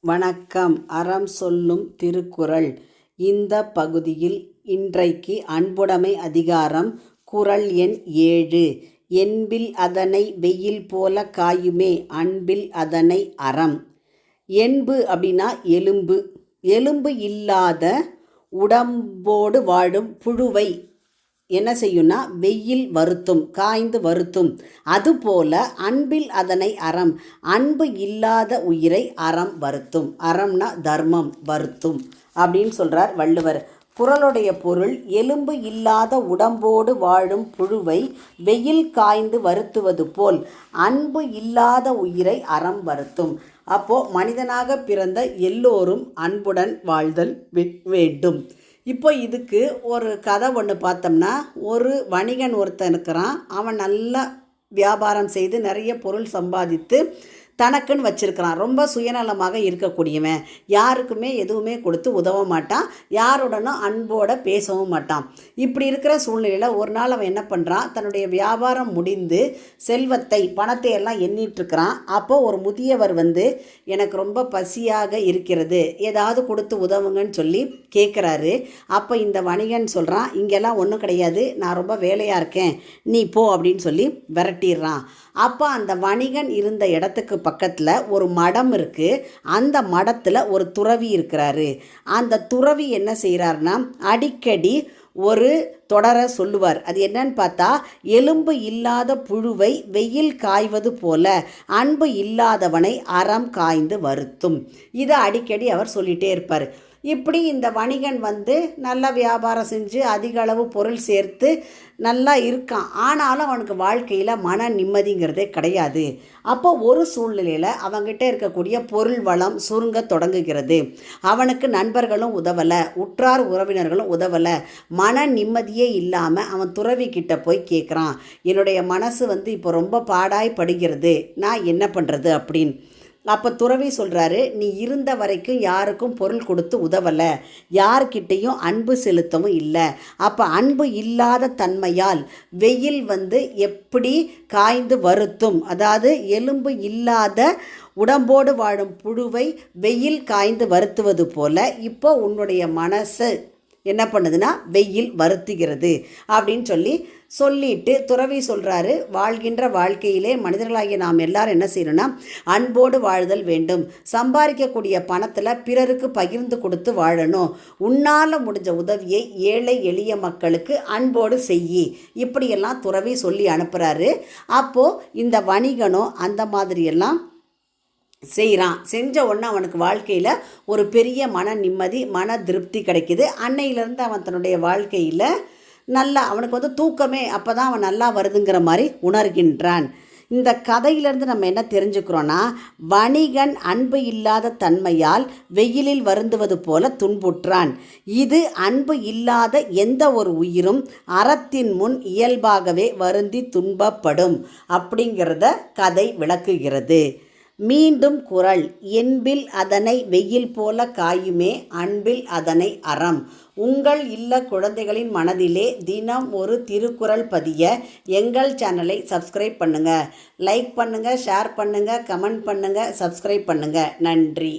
வணக்கம். அறம் சொல்லும் திருக்குறள். இந்த பகுதியில் இன்றைக்கு அன்புடைமை அதிகாரம் குறள் எண் 7. என்பில் அதனை வெயில் போல காயுமே அன்பில் அதனை அறம். என்பு அப்படின்னா எலும்பு. எலும்பு இல்லாத உடம்போடு வாழும் புழுவை என்ன செய்யும்னா வெயில் வருத்தும், காய்ந்து வருத்தும். அதுபோல அன்பில் அதனை அறம். அன்பு இல்லாத உயிரை அறம் வருத்தும். அறம்னா தர்மம், வருத்தும் அப்படின்னு சொல்கிறார் வள்ளுவர். குறளுடைய பொருள், எலும்பு இல்லாத உடம்போடு வாழும் புழுவை வெயில் காய்ந்து வருத்துவது போல் அன்பு இல்லாத உயிரை அறம் வருத்தும். அப்போது மனிதனாக பிறந்த எல்லோரும் அன்புடன் வாழ்தல் வேண்டும். இப்போ இதுக்கு ஒரு கதை ஒன்று பார்த்தோம்னா, ஒரு வணிகன் ஒருத்தன் இருக்கிறான். அவன் நல்லா வியாபாரம் செய்து நிறைய பொருள் சம்பாதித்து தனக்குன்னு வச்சுருக்கிறான். ரொம்ப சுயநலமாக இருக்கக்கூடியவன். யாருக்குமே எதுவுமே கொடுத்து உதவ மாட்டான், யாருடனும் அன்போடு பேசவும் மாட்டான். இப்படி இருக்கிற சூழ்நிலையில் ஒரு நாள் அவன் என்ன பண்ணுறான், தன்னுடைய வியாபாரம் முடிந்து செல்வத்தை பணத்தை எல்லாம் எண்ணிட்டுருக்கிறான். அப்போது ஒரு முதியவர் வந்து, எனக்கு ரொம்ப பசியாக இருக்கிறது, ஏதாவது கொடுத்து உதவுங்கன்னு சொல்லி கேட்குறாரு. அப்போ இந்த வணிகன் சொல்கிறான், இங்கெல்லாம் ஒன்றும் கிடையாது, நான் ரொம்ப வேலையாக இருக்கேன், நீ போ அப்படின்னு சொல்லி விரட்டிடுறான். அப்போ அந்த வணிகன் இருந்த இடத்துக்கு பக்கத்தில் ஒரு மடம் இருக்குது. அந்த மடத்தில் ஒரு துறவி இருக்கிறாரு. அந்த துறவி என்ன செய்கிறாருன்னா, அடிக்கடி ஒரு தொடரை சொல்லுவார். அது என்னன்னு பார்த்தா, எலும்பு இல்லாத புழுவை வெயில் காய்வது போல அன்பு இல்லாதவனை அறம் காய்ந்து வருத்தும். இதை அடிக்கடி அவர் சொல்லிகிட்டே இருப்பார். இப்படி இந்த வணிகன் வந்து நல்லா வியாபாரம் செஞ்சு அதிக அளவு பொருள் சேர்த்து நல்லா இருக்கான். ஆனாலும் அவனுக்கு வாழ்க்கையில் மன நிம்மதிங்கிறதே கிடையாது. அப்போ ஒரு சூழ்நிலையில் அவங்ககிட்ட இருக்கக்கூடிய பொருள் வளம் சுருங்க தொடங்குகிறது. அவனுக்கு நண்பர்களும் உதவலை, உற்றார் உறவினர்களும் உதவலை. மன நிம்மதியே இல்லாமல் அவன் துறவிக்கிட்ட போய் கேட்குறான், என்னுடைய மனசு வந்து இப்போ ரொம்ப பாடாய்ப்படுகிறது, நான் என்ன பண்ணுறது அப்படின்னு. அப்போ துறவி சொல்கிறாரு, நீ இருந்த வரைக்கும் யாருக்கும் பொருள் கொடுத்து உதவலை, யார்கிட்டையும் அன்பு செலுத்தவும் இல்லை. அப்போ அன்பு இல்லாத தன்மையால் வெயில் வந்து எப்படி காய்ந்து வருத்தும், அதாவது எலும்பு இல்லாத உடம்போடு வாழும் புழுவை வெயில் காய்ந்து வருத்துவது போல இப்போ உன்னுடைய மனசு என்ன பண்ணுதுன்னா வெயில் வருத்துகிறது அப்படின்னு சொல்லிட்டு துறவி சொல்கிறாரு, வாழ்கின்ற வாழ்க்கையிலே மனிதர்களாகிய நாம் எல்லாரும் என்ன செய்யணும்னா அன்போடு வாழ்தல் வேண்டும். சம்பாதிக்கக்கூடிய பணத்தில் பிறருக்கு பகிர்ந்து கொடுத்து வாழணும். உன்னால் முடிஞ்ச உதவியை ஏழை எளிய மக்களுக்கு அன்போடு செய்யி, இப்படியெல்லாம் துறவி சொல்லி அனுப்புகிறாரு. அப்போது இந்த வணிகனும் அந்த மாதிரியெல்லாம் செய்கிறான். செஞ்ச உடனே அவனுக்கு வாழ்க்கையில் ஒரு பெரிய மன நிம்மதி, மன திருப்தி கிடைக்கிது. அன்னையிலேருந்து அவன் தன்னுடைய வாழ்க்கையில் நல்லா அவனுக்கு வந்து தூக்கமே அப்போ தான் அவன் நல்லா வருதுங்கிற மாதிரி உணர்கின்றான். இந்த கதையிலேருந்து நம்ம என்ன தெரிஞ்சுக்கிறோன்னா, வணிகன் அன்பு இல்லாத தன்மையால் வெயிலில் வருந்துவது போல துன்புற்றான். இது அன்பு இல்லாத எந்த ஒரு உயிரும் அறத்தின் முன் இயல்பாகவே வருந்தி துன்பப்படும் அப்படிங்கிறத கதை விளக்குகிறது. மீண்டும் குறள், என்பில் அதனை வெயில் போல காயுமே அன்பில் அதனை அறம். உங்கள் இல்ல குழந்தைகளின் மனதிலே தினம் ஒரு திருக்குறள் பதிய எங்கள் சேனலை சப்ஸ்கிரைப் பண்ணுங்கள். லைக் பண்ணுங்கள், ஷேர் பண்ணுங்கள், கமெண்ட் பண்ணுங்கள், சப்ஸ்கிரைப் பண்ணுங்கள். நன்றி.